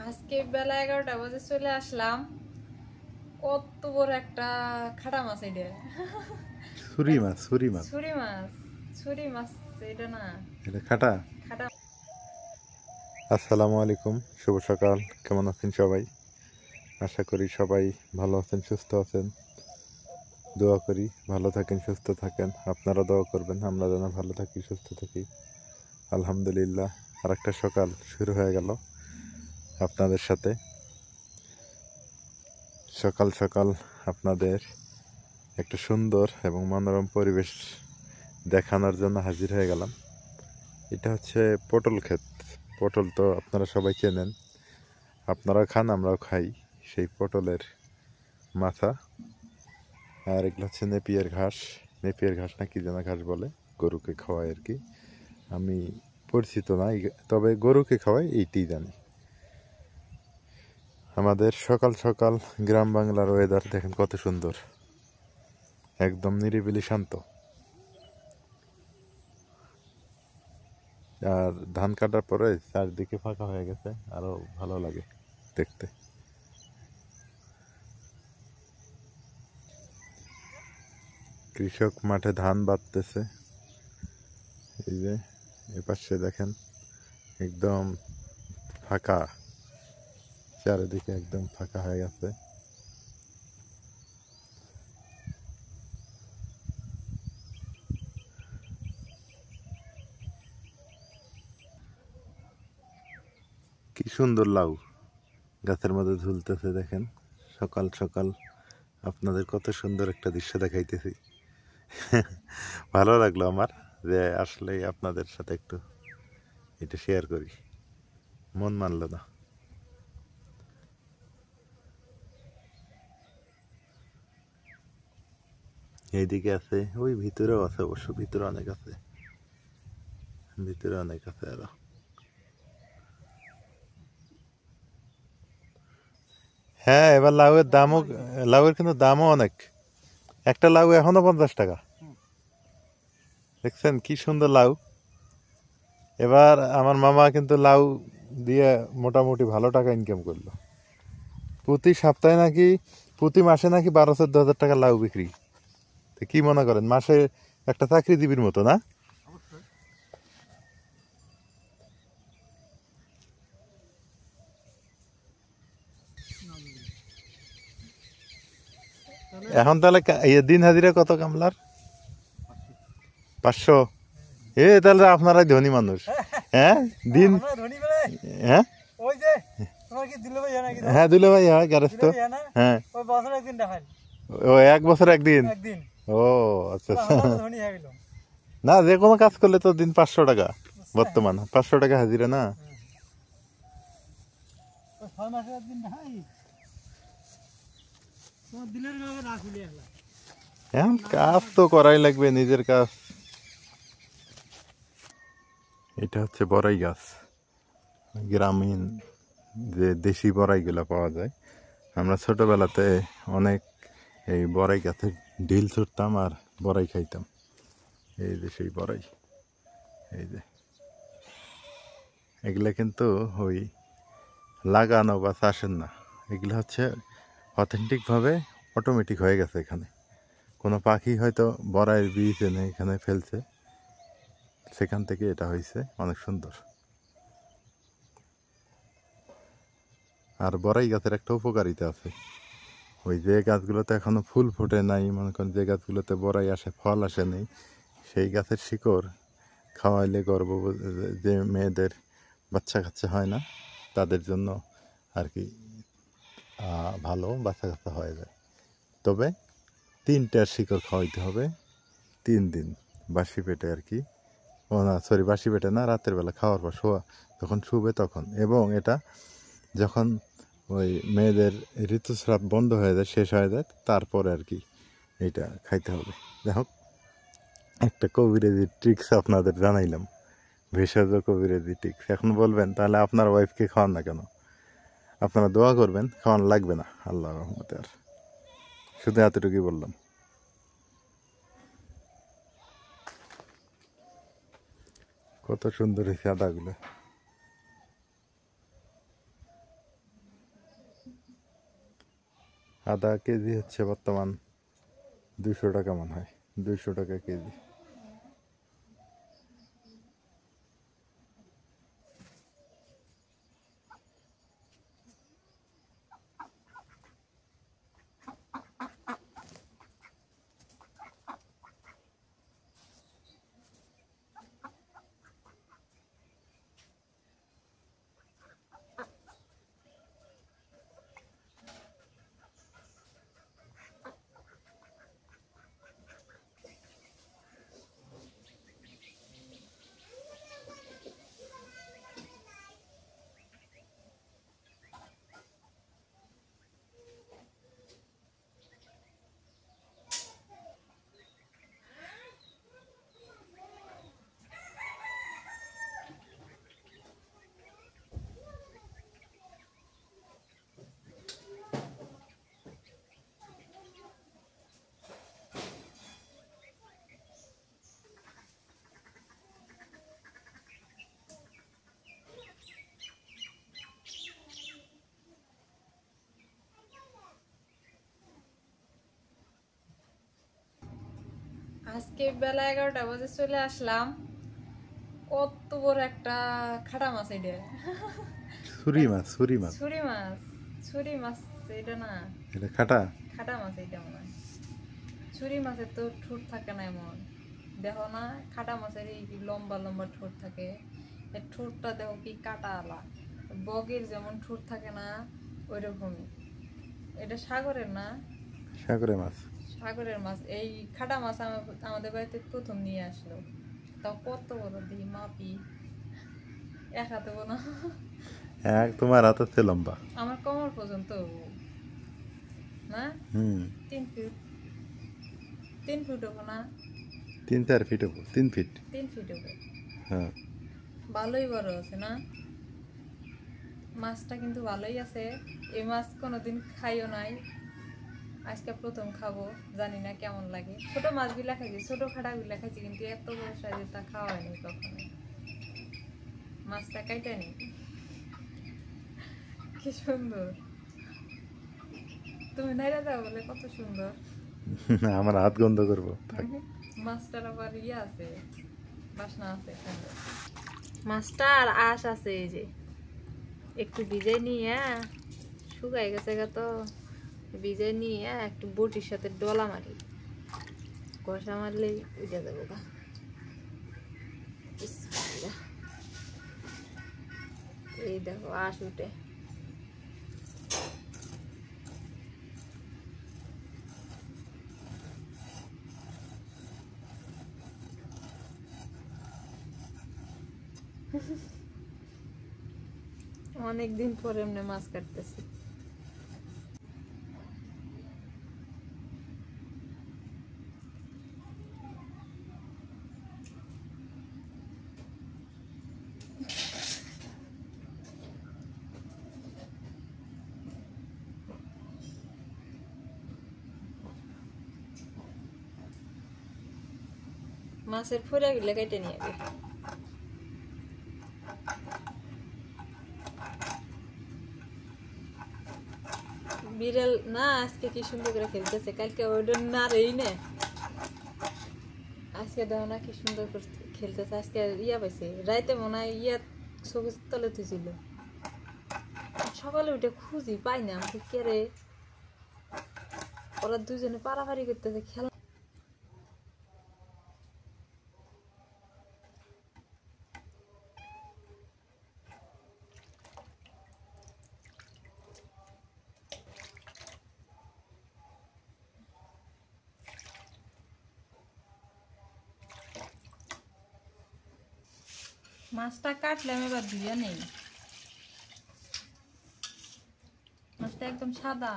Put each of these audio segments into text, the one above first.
আজকে বেলা 11টা বাজে চলে আসলাম। কত বড় একটা খাটা মাছ এটা! ছুরি মাছ, ছুরি মাছ। ছুরি মাছ, ছুরি মাছ এটা না, এটা খাটা। খাটা। আসসালামু আলাইকুম, শুভ সকাল। কেমন আছেন সবাই? আশা করি সবাই ভালো আছেন, সুস্থ আছেন। দোয়া করি ভালো থাকেন, সুস্থ থাকেন। আপনারা দোয়া করবেন আমরা যেন ভালো থাকি, সুস্থ থাকি। আলহামদুলিল্লাহ, আর একটা সকাল শুরু হয়ে গেল আপনাদের সাথে। সকাল সকাল আপনাদের একটা সুন্দর এবং মনোরম পরিবেশ দেখানোর জন্য হাজির হয়ে গেলাম। এটা হচ্ছে পটল ক্ষেত। পটল তো আপনারা সবাই চেনেন, আপনারাও খান, আমরাও খাই। সেই পটলের মাথা। আর এগুলো হচ্ছে নেপিয়ার ঘাস। নেপিয়ার ঘাস না কি যেন ঘাস বলে, গরুকে খাওয়ায় আর কি। আমি পরিচিত না, তবে গরুকে খাওয়ায় এইটি জানি। আমাদের সকাল সকাল গ্রাম বাংলার ওয়েদার দেখেন কত সুন্দর, একদম নিরিবিলি শান্ত। আর ধান কাটার পরে চারদিকে ফাঁকা হয়ে গেছে, আরো ভালো লাগে দেখতে। কৃষক মাঠে ধান বাঁধতেছে। এই যে এপাশে দেখেন একদম ফাঁকা, চারিদিকে একদম ফাঁকা হয়ে গেছে। কি সুন্দর লাউ গাছের মধ্যে ঝুলতেছে দেখেন। সকাল সকাল আপনাদের কত সুন্দর একটা দৃশ্য দেখাইতেছি। ভালো লাগলো আমার যে আসলে আপনাদের সাথে একটু এটা শেয়ার করি, মন মানলো না। এইদিকে আছে, ওই ভিতরেও আছে, অবশ্য ভিতরে অনেক আছে, ভিতরে অনেক আছে আরো। হ্যাঁ, এবার লাউয়ের দামও, লাউয়ের কিন্তু দামও অনেক। একটা লাউ এখনো 50 টাকা। দেখছেন কি সুন্দর লাউ। এবার আমার মামা কিন্তু লাউ দিয়ে মোটামুটি ভালো টাকা ইনকাম করলো। প্রতি সপ্তাহে নাকি, প্রতি মাসে নাকি 12-14 হাজার টাকা লাউ বিক্রি। তো কি মনে করেন, মাসে একটা চাকরিজীবীর মতো না? এখন তাহলে দিন হাজিরা কত কামলার? 500। তাহলে আপনারাই ধনী মানুষ। হ্যাঁ দিন, হ্যাঁ হ্যাঁ দিলে ভাই, হ্যাঁ গ্যারেজ তো। হ্যাঁ ও 1 বছর একদিন। ও আচ্ছা আচ্ছা। না, যে কোনো কাজ করলে তো দিন 500 টাকা, বর্তমান 500 টাকা হাজিরা না। এখন কাজ তো করাই লাগবে, নিজের কাজ। এটা হচ্ছে বড়াই গাছ, গ্রামীণ যে দেশি বড়াইগুলো পাওয়া যায়। আমরা ছোটবেলাতে অনেক এই বড়াই গাছের ঢিল ছুটতাম আর বড়াই খাইতাম। এই যে সেই বড়াই, এই যে এগুলা কিন্তু ওই লাগানো বা চাষের না, এগুলো হচ্ছে অথেন্টিকভাবে অটোমেটিক হয়ে গেছে। এখানে কোনো পাখি হয়তো বড়াইয়ের বীজ এনে এখানে ফেলছে, সেখান থেকে এটা হয়েছে। অনেক সুন্দর। আর বড়াই গাছের একটা উপকারিতা আছে, ওই যে গাছগুলোতে এখনো ফুল ফোটে নাই, মনে করেন যে গাছগুলোতে বড়াই আসে, ফল আসে নেই, সেই গাছের শিকড় খাওয়াইলে যে মেয়েদের বাচ্চা কাচ্চা হয় না, তাদের জন্য আর কি ভালো বাচ্চা কাচ্চা হয়ে যায়। তবে 3টার শিকড় খাওয়াইতে হবে 3 দিন, বাসি পেটে আর কি। ও না, সরি, বাসি পেটে না, রাতের বেলা খাওয়ার পর শোয়া, তখন শুবে তখন। এবং এটা যখন ওই মেয়েদের ঋতুস্রাব বন্ধ হয়ে যায়, শেষ হয়ে যায়, তারপরে আর কি এইটা খাইতে হবে। দেখো, একটা কবিরাজি ট্রিক্স আপনাদের জানাইলাম, ভেষজ কবিরাজি ট্রিক্স। এখন বলবেন তাহলে আপনার ওয়াইফকে খাওয়ান না কেন? আপনারা দোয়া করবেন, খাওয়ান লাগবে না আল্লাহর রহমতে। আর শুধু এতটুকুই বললাম। কত সুন্দর হয়েছে আদাগুলো। আদা কেজি হচ্ছে বর্তমান 200 টাকা মনে হয়, 200 টাকা কেজি। আজকে বেলা 11টা বাজে চলে আসলাম। কত বড় একটা খাটা মাছ এটা। ছুরি মাছ, ছুরি মাছ। ছুরি মাছ, ছুরি মাছ এটা না, এটা খাটা। খাটা মাছ এটা মনে হয়। ছুরি মাছের তো ঠোঁট থাকে না এমন, দেখো না খাটা মাছের এই লম্বা লম্বা ঠোঁট থাকে, এর ঠোঁটটা দেখো কি কাটা আলা, বগের যেমন ঠোঁট থাকে না ওই রকমই। এটা সাগরের না, সাগরের মাছ। সাগরের মাছ। এই খাটা মাছ আমাদের বাড়িতে প্রথম নিয়ে আসলো, তাও কত বড় দিই মাপি, এক হাতে বোনা, তোমার হাতে লম্বা। আমার কোমর পর্যন্ত না, 3 ফিট, 3 ফিট হবো না, 3-4 ফিট হবো, 3 ফিট। 3 ফিট হবো। হ্যাঁ, ভালোই বড় আছে না মাছটা, কিন্তু ভালোই আছে। এই মাছ কোনোদিন খাইও নাই, আজকে প্রথম খাবো, জানি না কেমন লাগে। ছোট মাছগুলা খাইছি, ছোট খাটাগুলা খাইছি, কিন্তু এত বড় সাইজের তা খাওয়া হয়নি কখনো। মাছটা কাইটা নি, কি সুন্দর। তুমি নাইরা দাও বলে কত সুন্দর। আমার হাত গন্ধ করবো। মাছটার আবার ইয়ে আছে, বাসনা আছে সুন্দর। মাছটার আঁশ আছে, এই যে একটু ভিজাই নিয়ে, শুকাই গেছে গা তো, ভিজাই নিয়ে একটু বটির সাথে ডলা মারি, কষা মারলেই উঠে যাবো গা। বিসমিল্লাহ। এই দেখো আঁশ উঠে। অনেকদিন পরে এমনি মাছ কাটতেছি। মাছের ফুরা গুলো কেটে নিয়ে যাবে। বিড়াল না আজকে কি সুন্দর করে খেলতেছে, কালকে ওটা না রেই না, আজকে দেখো না কি সুন্দর করে খেলতেছে। আজকে ইয়া পাইছে রাইতে মনে হয় ইয়া সবুজ তলে তুইছিল, সকালে উঠে খুঁজি পাই না, আমাকে কে রে, ওরা দুজনে পারাপারি করতেছে খেলা। মাছটা কাটলাম, এবার ধুয়ে নেই। মাছটা একদম সাদা।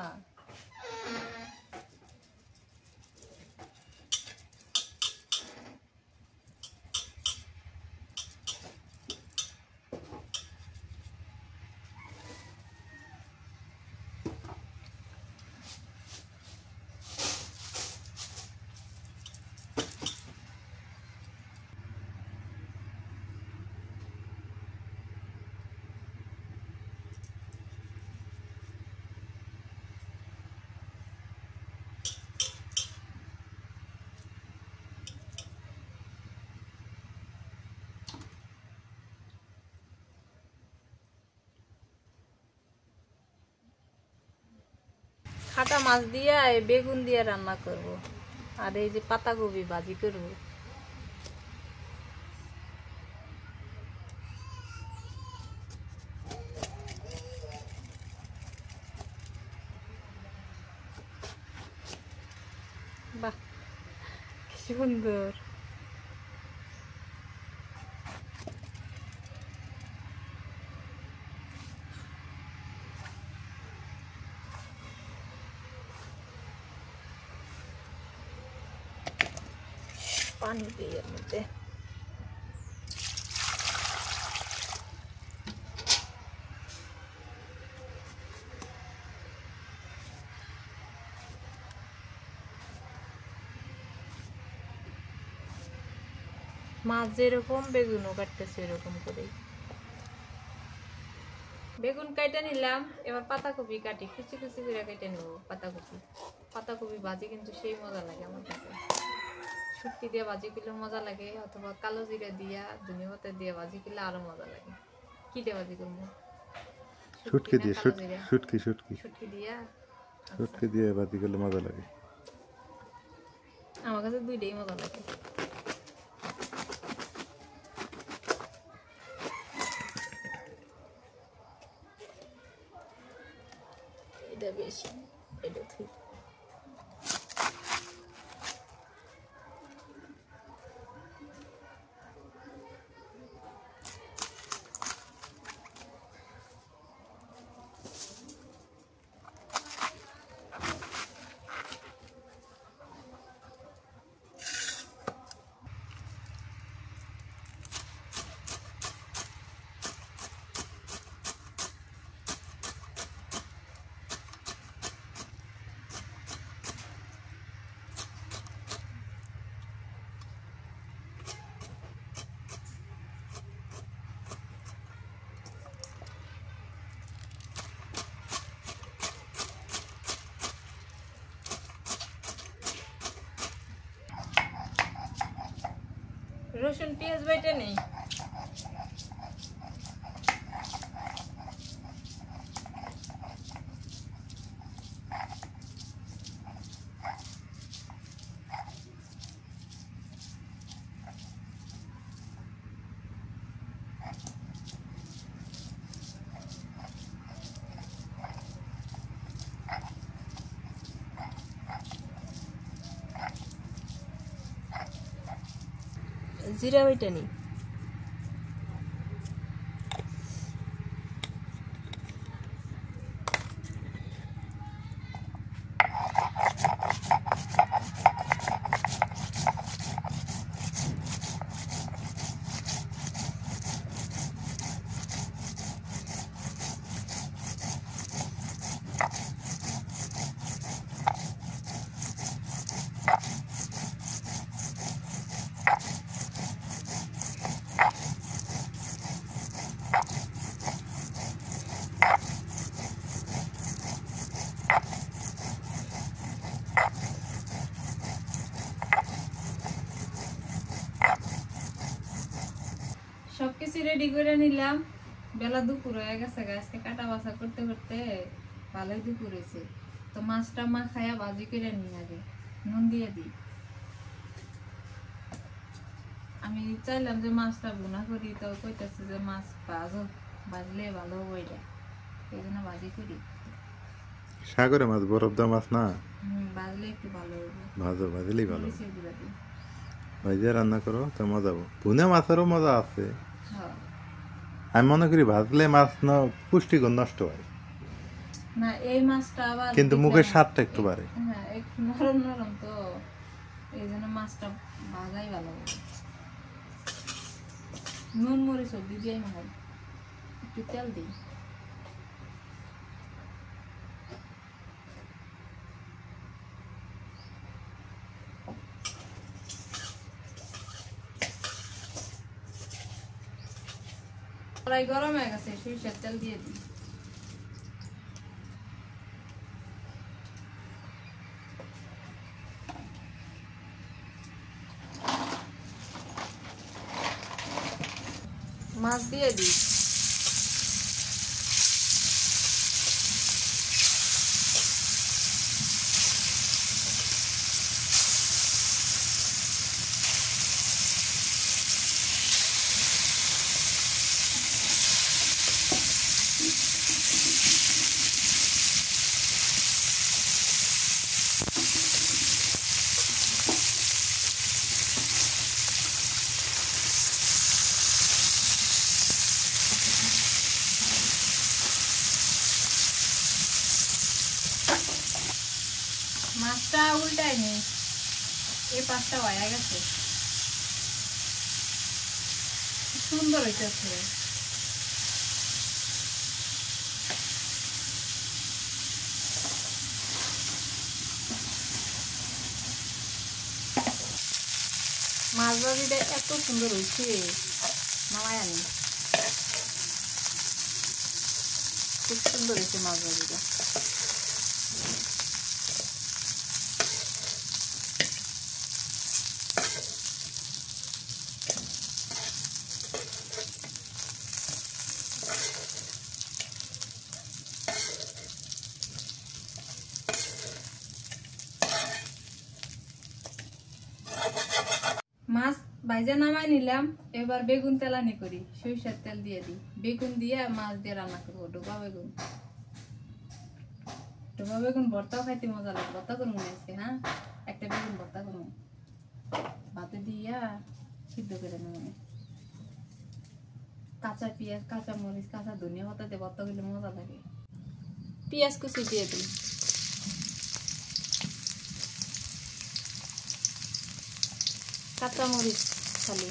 খাটা মাছ দিয়ে বেগুন দিয়ে রান্না করব আর এই যে পাতাকপি ভাজি করব। বাহ কি সুন্দর। পানি দিয়ে এর মধ্যে মাছ যেরকম বেগুনও কাটতেছে এরকম করে। বেগুন কাটা নিলাম, এবার পাতাকপি কাটি, কুচি কুচি করে কেটে নেব। পাতাকপি ভাজি কিন্তু সেই মজা লাগে আমার কাছে। শুটকি দিয়ে ভাজি করলে মজা লাগে, অথবা কালো জিরা দিয়া ধনিয়া পাতা দিয়ে ভাজি করলে আরো মজা লাগে। কি দিয়ে ভাজি করবো? শুটকি দিয়ে, শুটকি দিয়ে ভাজি করলে মজা লাগে। আমার কাছে দুইটাই মজা লাগে। এটা বেশি, এটা ঠিক। রসুন পেঁয়াজ বাইটা নেই। জিরা বাইটা নেই। সবকিছু রেডি করে নিলাম। বেলা দুপুর হয়ে গেছে, আজকে কাটা বাছা করতে করতে ভালোই দুপুর হয়েছে। তো মাছটা মাখায়া ভাজি করে নিই, আগে নুন দিয়ে দিই। আমি চাইলাম যে মাছটা ভুনা করি, তো কইতেছে যে মাছ ভাজলে ভালো হবে, এই জন্য ভাজি করি। সাগরে মাছ, বরফ দেওয়া মাছ না, ভাজলে একটু ভালো হবে। ভাজলেই ভালো। ভাজিয়ে রান্না করো তো মজা হবে। ভুনা মাছেরও মজা আছে। আমি মনে করি ভাজলে মাছ পুষ্টিগুণ নষ্ট হয় না, এই মাছটা আবার কিন্তু মুখের স্বাদটা একটু বাড়ে। হ্যাঁ, একটু নরম নরম, তো এই জন্য মাছটা ভাজাই ভালো হবে। নুন মরিচ দিয়ে মাখাই, একটু তেল দিই। কড়াই গরম হয়ে গেছে, সরিষার তেল দিয়ে দিই। মাছ দিয়ে দিই। মাছটা উল্টায়নি, এই পাঁচটা হয়ে গেছে, সুন্দর হইতেছে। মাছ ভাজিটা এত সুন্দর হয়েছে, নামাই আনি, খুব সুন্দর হয়েছে মাছ ভাজিটা। মাছ ভাইজা নামাই নিলাম, এবার বেগুন তেলানি করি, সরিষার তেল দিয়ে দিই, বেগুন দিয়ে মাছ দিয়ে রান্না করবো। ডোবা বেগুন, ডোবা বেগুন ভর্তাও খাইতে মজা লাগে। ভর্তা করুন আজকে, হ্যাঁ একটা বেগুন ভর্তা করুন, ভাতে দিয়া সিদ্ধ করে নেব। কাঁচা পেঁয়াজ, কাঁচা মরিচ, কাঁচা ধনিয়া পাতা দিয়ে ভর্তা করলে মজা লাগে। পেঁয়াজ কুচি দিয়ে দিই, কাঁচা মরিচ খালি,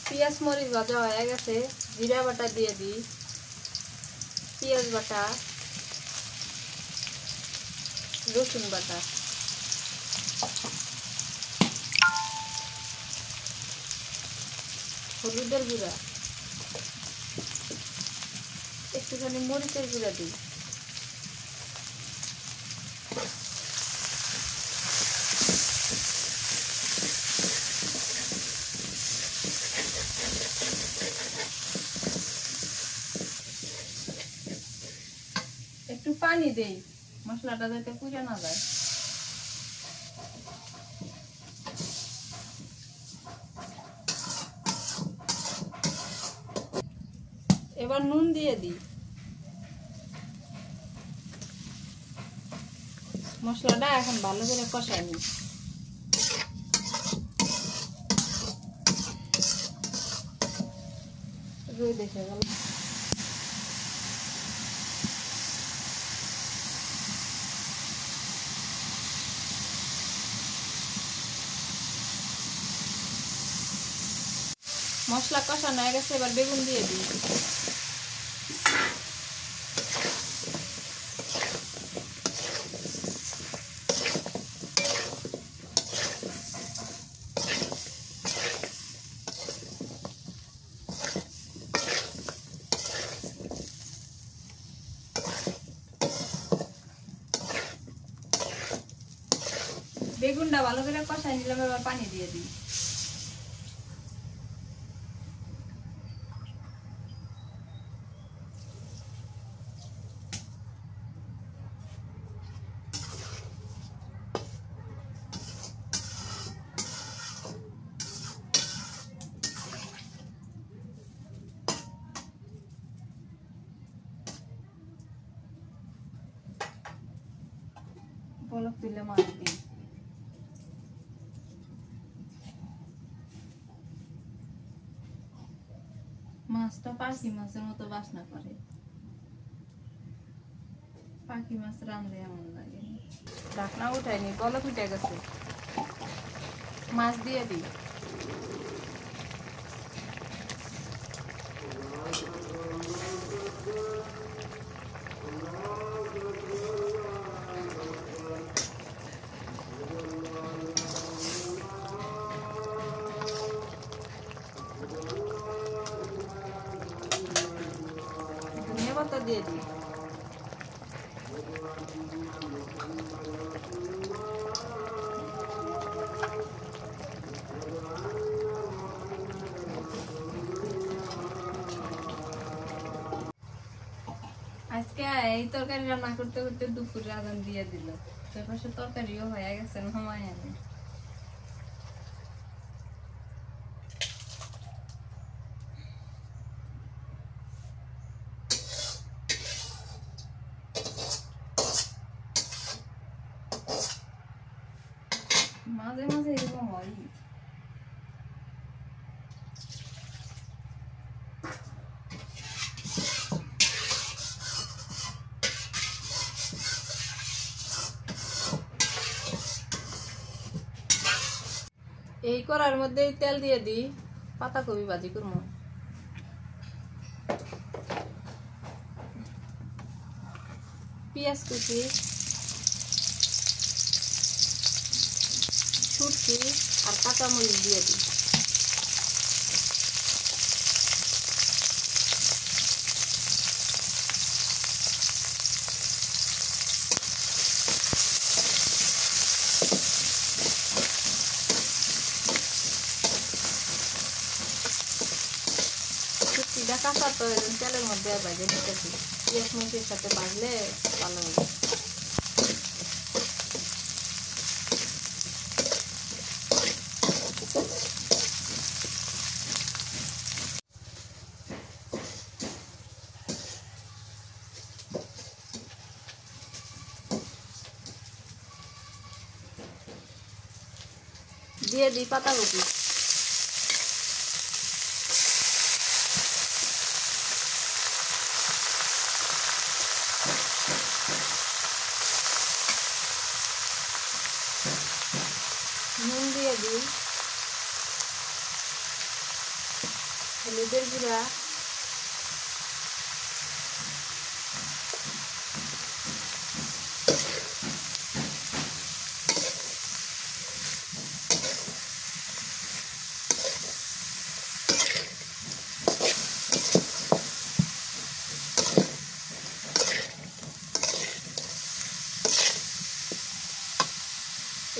পেঁয়াজ মরিচ ভাজা হয়ে গেছে, জিরা বাটা দিয়ে দিই, পেঁয়াজ বাটা, রসুন বাটা, হলুদের গুঁড়া, একটুখানি মরিচের গুঁড়া দিই, একটু পানি দেই, মশলাটা যাতে পুড়ে না যায়। এবার নুন দিয়ে দিই, মশলাটা এখন ভালো করে কষাই নিই। দেখে গেল মশলা কষানো হয়ে গেছে, এবার বেগুন দিয়ে দিই। বেগুনটা ভালো করে কষাই নিলাম, এবার পানি দিয়ে দিই। বলক তুলে মাছ দিই, মাছটা পাখি মাছের মতো বাসনা করে, পাখি মাছ রান্না এমন লাগে। ঢাকনা উঠাইনি, বলক উঠে গেছে, মাছ দিয়ে দিই। ধনিয়া পাতা দিয়ে দিই। আজকে এই তরকারি রান্না করতে করতে দুপুরে আজান দিয়ে দিল, তারপর তরকারিও হয়ে গেছে, নামাই আনি। মাঝে মাঝে এরকম হয়। এই করার মধ্যে তেল দিয়ে দিই, পাতাকপি ভাজি করব। পেঁয়াজ কুচি, শুটকি আর কাঁচামরিচ দিয়ে দিই। শুটকিটা কাঁচা তো তেলের মধ্যে ভেজে নিতেছি, পেঁয়াজ মরিচের সাথে ভাজলে ভালো হবে। দিয়ে দিই পাতাকপি। নুন দিয়ে দিই, হলুদের গুঁড়া,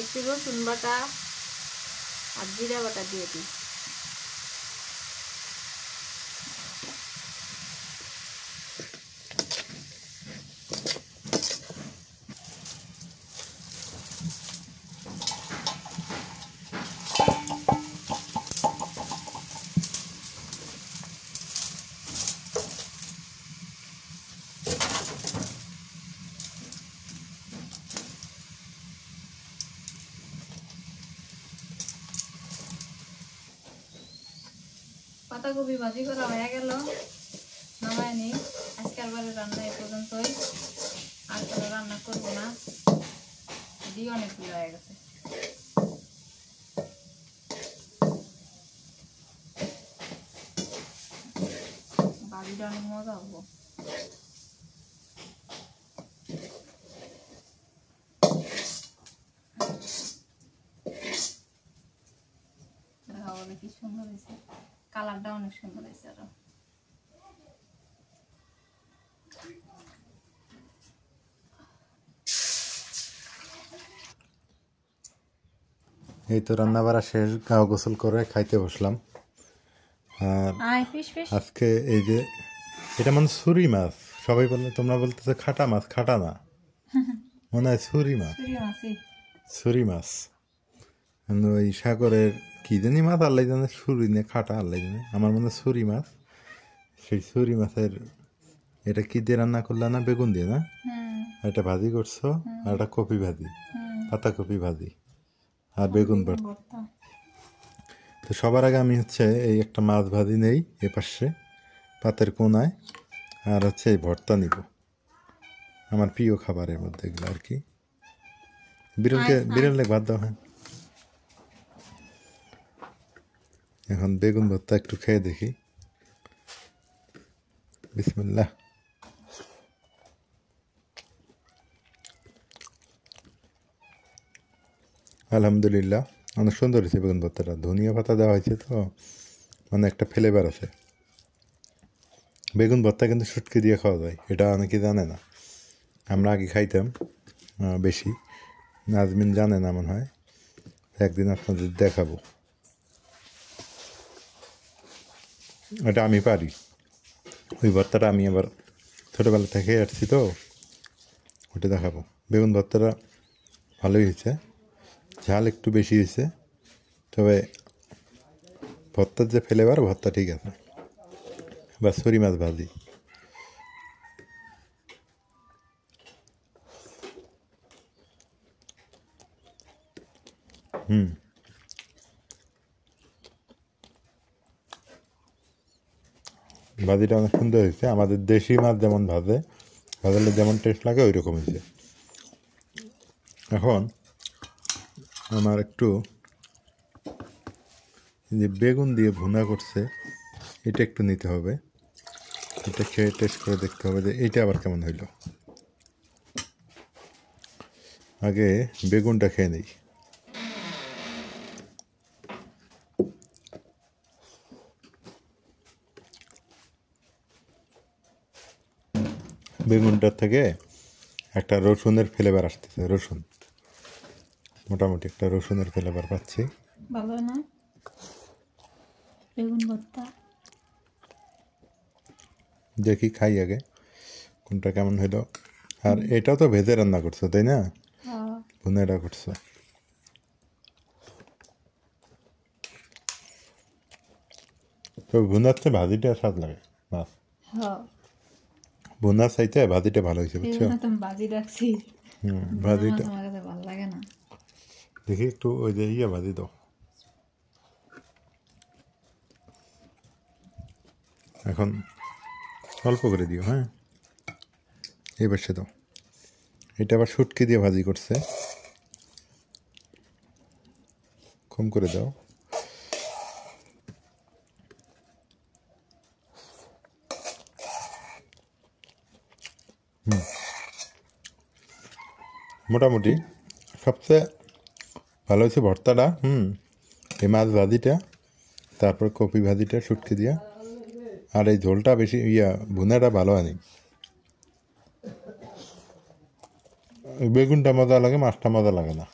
একটু রসুন বাটা আর জিরা বাটা দিয়ে দিই। পাতাকপি ভাজি করা হয়ে গেল, নামায় নিই। আজকের বারে রান্না এ পর্যন্তই, আর কোনো রান্না করবো না, দিয়ে অনেকগুলো হয়ে গেছে। ভাজিটা অনেক মজা হবো। কি সুন্দর হয়েছে, কালারটা অনেক সুন্দর হয়েছে। আরো এই তো রান্না বাড়া শেষ, গাও গোসল করে খাইতে বসলাম। আর আজকে এই যে এটা মানে ছুরি মাছ, সবাই বললে, তোমরা বলতেছে খাটা মাছ, খাটা না, মনে হয় ছুরি মাছ। ছুরি মাছ ওই সাগরের কি জানি মাছ, আল্লাহ জানে, ছুরি নে খাটা আল্লাহ জানে, আমার মনে হয় ছুরি মাছ। সেই ছুরি মাছের এটা কি দিয়ে রান্না করলে না, বেগুন দিয়ে না, এটা ভাজি করছো, আর এটা কপি ভাজি, পাতাকপি ভাজি আর বেগুন ভর্তা। তো সবার আগে আমি হচ্ছে এই একটা মাছ ভাজি নেই এ পাশে পাতের কোনায়, আর হচ্ছে এই ভর্তা নিব, আমার প্রিয় খাবারের মধ্যে এগুলো আর কি। বিড়ালে ভাত দাও। হ্যাঁ, এখন বেগুন ভর্তা একটু খেয়ে দেখি। বিসমিল্লাহ। আলহামদুলিল্লাহ, অনেক সুন্দর হয়েছে বেগুন ভর্তাটা, ধনিয়া পাতা দেওয়া হয়েছে তো মানে একটা ফ্লেভার আছে। বেগুন ভর্তা কিন্তু শুটকি দিয়ে খাওয়া যায়, এটা অনেকে জানে না। আমরা আগে খাইতাম বেশি, নাজমিন জানে না মনে হয়, একদিন আপনাদের দেখাবো। এটা আমি পারি, ওই ভর্তাটা আমি আবার ছোটোবেলা থেকে আসছি তো, ওটা দেখাবো। বেগুন ভর্তাটা ভালোই হয়েছে, ঝাল একটু বেশি হয়েছে, তবে ভর্তার যে ফ্লেভার, ভর্তা ঠিক আছে। বা ছুরি মাছ ভাজি, ভাজিটা অনেক সুন্দর হয়েছে, আমাদের দেশি মাছ যেমন ভাজলে যেমন টেস্ট লাগে ওই রকম হয়েছে। এখন আমার একটু যে বেগুন দিয়ে ভুনা করছে এটা একটু নিতে হবে, এটা খেয়ে টেস্ট করে দেখতে হবে যে এইটা আবার কেমন হইল। আগে বেগুনটা খেয়ে নিই। বেগুনটার থেকে একটা রসুনের ফ্লেভার আসতেছে, রসুন মোটামুটি একটা রসুনের ফ্লেভার পাচ্ছি। ভালো না বেগুন ভর্তা? দেখি খাই আগে কোনটা কেমন হইলো। আর এটাও তো ভেজে রান্না করছো তাই না? ভুনাটা করছো। তো ভুনার চেয়ে ভাজিটা স্বাদ লাগে মাছ। ভুনার চাইতে ভাজিটা ভালো হয়েছে বুঝছো? ভাজি রাখছি, ভাজিটা আমার কাছে ভালো লাগে না। দেখি একটু ওই যে ইয়ে ভাজি দাও। এখন অল্প করে দিও, হ্যাঁ এবার সে দাও। এটা আবার শুটকি দিয়ে ভাজি করছে, কম করে দাও। মোটামুটি সবচেয়ে ভালো হয়েছে ভর্তাটা। এই মাছ ভাজিটা, তারপর কপি ভাজিটা শুটকি দিয়া, আর এই ঝোলটা বেশি ভুনাটা ভালো হয়নি। বেগুনটা মজা লাগে, মাছটা মজা লাগে না।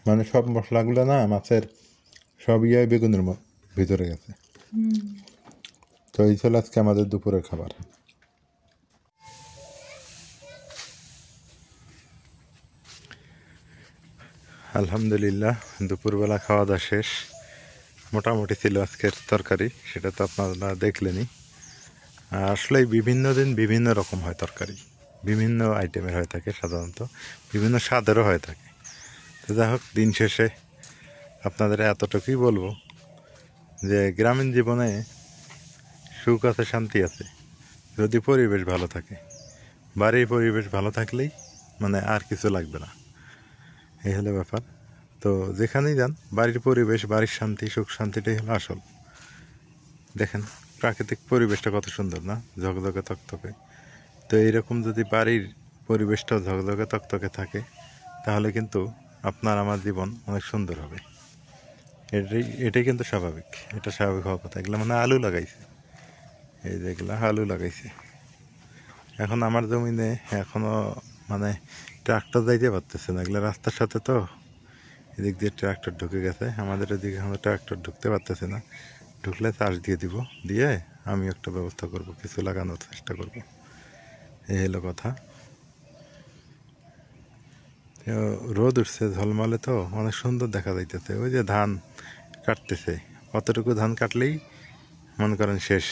মানে সব মশলাগুলো না মাছের সব বেগুনের ভিতরে গেছে। তো এই ছিল আজকে আমাদের দুপুরের খাবার। আলহামদুলিল্লাহ দুপুরবেলা খাওয়া দাওয়া শেষ। মোটামুটি ছিল আজকের তরকারি, সেটা তো আপনারা দেখলেনই। আসলে বিভিন্ন দিন বিভিন্ন রকম হয় তরকারি, বিভিন্ন আইটেমের হয়ে থাকে, সাধারণত বিভিন্ন স্বাদেরও হয়ে থাকে। তো যাই হোক, দিন শেষে আপনাদের এতটুকুই বলবো যে গ্রামীণ জীবনে সুখ আছে, শান্তি আছে যদি পরিবেশ ভালো থাকে। বাড়ির পরিবেশ ভালো থাকলেই মানে আর কিছু লাগবে না, এই হলো ব্যাপার। তো যেখানেই যান বাড়ির পরিবেশ, বাড়ির শান্তি, সুখ শান্তিটাই হলো আসল। দেখেন প্রাকৃতিক পরিবেশটা কত সুন্দর না, ঝকঝকে তকতকে। তো এইরকম যদি বাড়ির পরিবেশটাও ঝকঝকে তকতকে থাকে তাহলে কিন্তু আপনার আমার জীবন অনেক সুন্দর হবে। এটাই কিন্তু স্বাভাবিক, এটা স্বাভাবিক হওয়ার কথা। এগুলো মানে আলু লাগাইছে, এই যে এগুলা আলু লাগাইছে। এখন আমার জমিনে এখনো মানে ট্রাক্টর যাইতে পারতেছে না, এগুলো রাস্তার সাথে তো, এদিক দিয়ে ট্রাক্টর ঢুকে গেছে। আমাদের এদিকে এখনো ট্রাক্টর ঢুকতে পারতেছে না, ঢুকলে চাষ দিয়ে দিব, দিয়ে আমি একটা ব্যবস্থা করব, কিছু লাগানোর চেষ্টা করব। এই হলো কথা। রোদ উঠছে ঝলমলে, তো অনেক সুন্দর দেখা যাইতেছে। ওই যে ধান কাটতেছে, অতটুকু ধান কাটলেই মনে করেন শেষ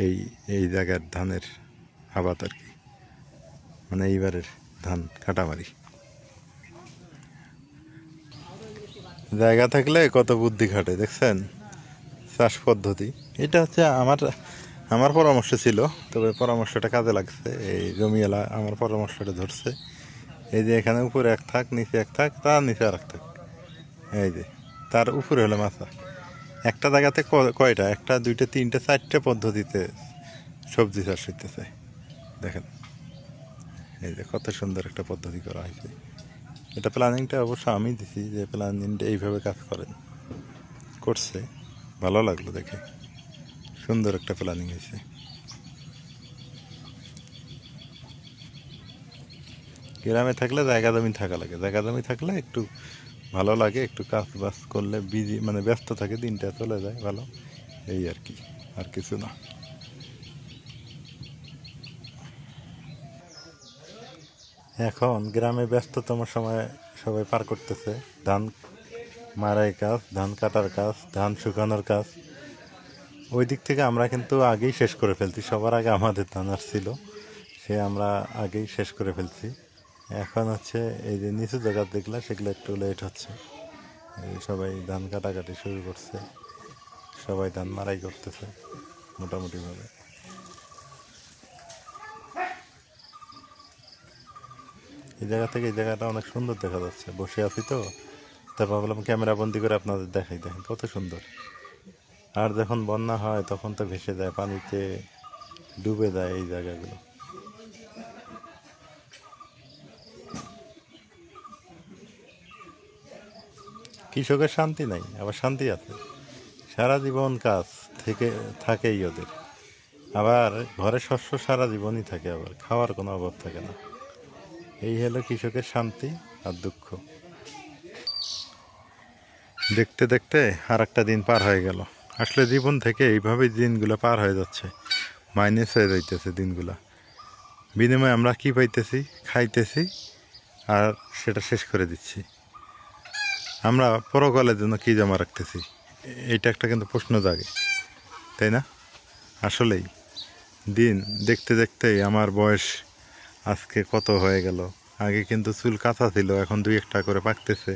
এই এই জায়গার ধানের আবাদ আর কি, মানে এইবারের ধান কাটামারি। জায়গা থাকলে কত বুদ্ধি খাটে দেখছেন চাষ পদ্ধতি। এটা হচ্ছে আমার পরামর্শ ছিল, তবে পরামর্শটা কাজে লাগছে। এই জমিওয়ালা আমার পরামর্শটা ধরছে। এই যে এখানে উপরে এক থাক, নিচে এক থাক, তার নিচে আর এক থাক, এই যে তার উপরে হলো মাথা। একটা জায়গাতে কয়টা, একটা দুইটা তিনটা চারটে পদ্ধতিতে সবজি চাষ হইতেছে। দেখেন এই যে কত সুন্দর একটা পদ্ধতি করা হয়েছে। এটা প্ল্যানিংটা অবশ্য আমি দিছি, যে প্ল্যানিংটা এইভাবে কাজ করেন, করছে, ভালো লাগলো দেখে। সুন্দর একটা প্ল্যানিং হয়েছে। গ্রামে থাকলে জায়গা জমি থাকা লাগে, জায়গা জমি থাকলে একটু ভালো লাগে, একটু কাজ বাজ করলে বিজি মানে ব্যস্ত থাকে, দিনটা চলে যায় ভালো, এই আর কি, আর কিছু না। এখন গ্রামে ব্যস্ততম সময় সবাই পার করতেছে ধান মারাই কাজ, ধান কাটার কাজ, ধান শুকানোর কাজ। ওই দিক থেকে আমরা কিন্তু আগেই শেষ করে ফেলছি, সবার আগে আমাদের ধান আসছিল, সে আমরা আগেই শেষ করে ফেলছি। এখন হচ্ছে এই যে নিচু জায়গা দেখলে সেগুলো একটু লেট হচ্ছে। এই সবাই ধান কাটাকাটি শুরু করছে, সবাই ধান মারাই করতেছে মোটামুটিভাবে। এই জায়গা থেকে এই জায়গাটা অনেক সুন্দর দেখা যাচ্ছে। বসে আছি তো, তারপর ভাবলাম ক্যামেরা বন্দি করে আপনাদের দেখাই। দেখেন কত সুন্দর। আর যখন বন্যা হয় তখন তো ভেসে যায়, পানিতে ডুবে যায় এই জায়গাগুলো। কৃষকের শান্তি নাই, আবার শান্তি আছে। সারা জীবন কাজ থেকে থাকেই ওদের, আবার ঘরে শস্য সারা জীবনই থাকে, আবার খাওয়ার কোনো অভাব থাকে না। এই হলো কৃষকের শান্তি আর দুঃখ। দেখতে দেখতে আর একটা দিন পার হয়ে গেল। আসলে জীবন থেকে এইভাবেই দিনগুলো পার হয়ে যাচ্ছে, মাইনাস হয়ে যাইতেছে দিনগুলা। বিনিময়ে আমরা কি পাইতেছি? খাইতেছি আর সেটা শেষ করে দিচ্ছি। আমরা পরকালের জন্য কি জমা রাখতেছি, এইটা একটা কিন্তু প্রশ্ন জাগে, তাই না? আসলেই দিন দেখতে দেখতেই আমার বয়স আজকে কত হয়ে গেল। আগে কিন্তু চুল কাঁচা ছিল, এখন 2-1টা করে পাকতেছে।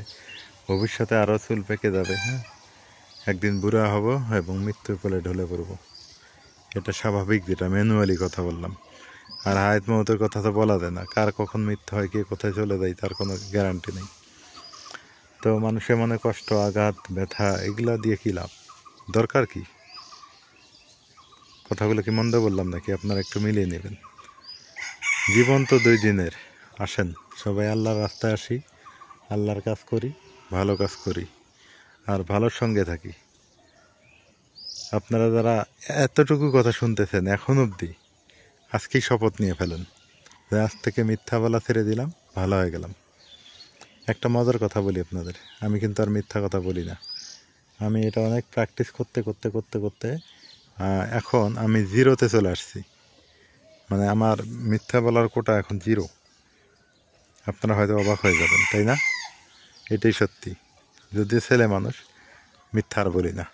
ভবিষ্যতে আরও চুল পেকে যাবে। হ্যাঁ, একদিন বুড়া হব এবং মৃত্যুর কোলে ঢলে পড়ব। এটা স্বাভাবিক, যেটা ম্যানুয়ালি কথা বললাম। আর হায়াত মওতের কথা তো বলা যায় না, কার কখন মৃত্যু হয়, কে কোথায় চলে যায় তার কোনো গ্যারান্টি নেই। তো মানুষের মনে কষ্ট, আঘাত, ব্যথা এগুলা দিয়ে কী লাভ? দরকার কি? কথাগুলো কি মন্দ বললাম নাকি? আপনারা একটু মিলিয়ে নেবেন। জীবন তো 2 দিনের। আসেন সবাই আল্লাহর রাস্তায় আসি, আল্লাহর কাজ করি, ভালো কাজ করি, আর ভালোর সঙ্গে থাকি। আপনারা যারা এতটুকু কথা শুনতেছেন এখন অবধি, আজকেই শপথ নিয়ে ফেলেন যে আজ থেকে মিথ্যা বলা ছেড়ে দিলাম, ভালো হয়ে গেলাম। একটা মজার কথা বলি আপনাদের, আমি কিন্তু আর মিথ্যা কথা বলি না। আমি এটা অনেক প্র্যাকটিস করতে করতে করতে করতে এখন আমি 0-তে চলে আসছি। মানে আমার মিথ্যা বলার কোটা এখন 0। আপনারা হয়তো অবাক হয়ে যাবেন, তাই না? এটাই সত্যি। যদিও ছেলে মানুষ, মিথ্যা আর বলি না।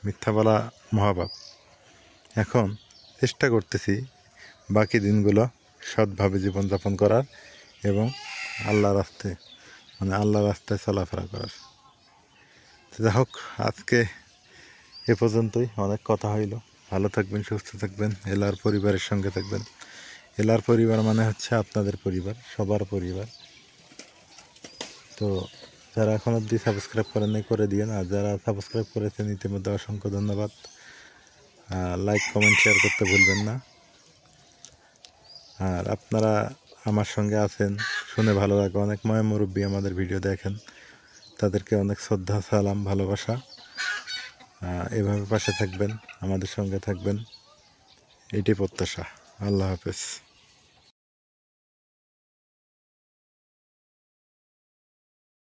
মিথ্যা বলা মহাপাপ। এখন চেষ্টা করতেছি বাকি দিনগুলো সৎভাবে জীবনযাপন করার এবং আল্লাহর রাস্তায় আল্লাহর রাস্তায় চলাফেরা করার। যাই হোক, আজকে এ পর্যন্তই। অনেক কথা হইল। ভালো থাকবেন, সুস্থ থাকবেন, এলার পরিবারের সঙ্গে থাকবেন। এলার পরিবার মানে হচ্ছে আপনাদের পরিবার, সবার পরিবার। তো যারা এখন অবধি সাবস্ক্রাইব করেন নাই করে দিয়েন, আর যারা সাবস্ক্রাইব করেছেন ইতিমধ্যে অসংখ্য ধন্যবাদ। লাইক, কমেন্ট, শেয়ার করতে ভুলবেন না। আর আপনারা আমার সঙ্গে আছেন শুনে ভালো লাগে। অনেক ময় মুরব্বী আমাদের ভিডিও দেখেন, তাদেরকে অনেক শ্রদ্ধা, সালাম, ভালোবাসা। এভাবে পাশে থাকবেন, আমাদের সঙ্গে থাকবেন, এটাই প্রত্যাশা। আল্লাহ হাফেজ।